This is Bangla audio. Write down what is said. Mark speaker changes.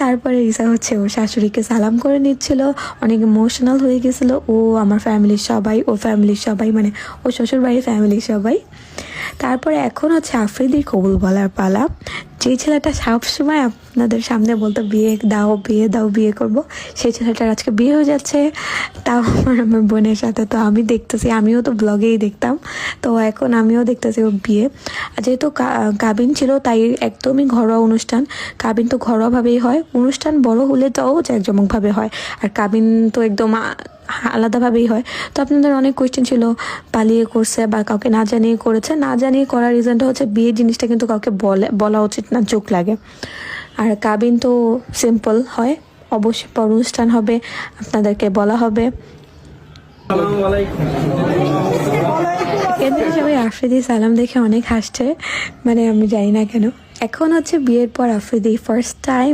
Speaker 1: তারপরে রিসা হচ্ছে ওর শাশুড়িকে সালাম করে নিচ্ছিল, অনেক ইমোশনাল হয়ে গেছিলো। ও আমার ফ্যামিলির সবাই, ও ফ্যামিলির সবাই, মানে ও শ্বশুর বাড়ির ফ্যামিলির সবাই। তারপরে এখন হচ্ছে আফ্রিদির কবুল বলার পালা। যে ছেলেটা সবসময় আপনাদের সামনে বলতো বিয়ে দাও বিয়ে দাও বিয়ে করব, সেই ছেলেটার আজকে বিয়ে হয়ে যাচ্ছে, তাও আমার বোনের সাথে। তো আমি দেখতেছি, আমিও তো ব্লগেই দেখতাম, তো এখন আমিও দেখতেছি ওর বিয়ে। আর যেহেতু কাবিন ছিল তাই একদমই ঘরোয়া অনুষ্ঠান। কাবিন তো ঘরোয়াভাবেই হয়, অনুষ্ঠান বড় হলে তাও জাঁকজমকভাবে হয়, আর কাবিন তো একদম আলাদাভাবেই হয়। তো আপনাদের অনেক কোয়েশ্চেন ছিল পালিয়ে করছে বা কাউকে না জানিয়ে করেছে। না জানিয়ে করার রিজনটা হচ্ছে বিয়ের জিনিসটা কিন্তু কাউকে বলা উচিত না, চোখ লাগে। আর কাবিন তো সিম্পল হয়, অবশ্যই পর অনুষ্ঠান হবে, আপনাদেরকে বলা হবে। এদের সবাই আফ্রিদি সালাম দেখে অনেক হাসছে, মানে আমি জানি না কেন। এখন হচ্ছে বিয়ের পর আফ্রিদি ফার্স্ট টাইম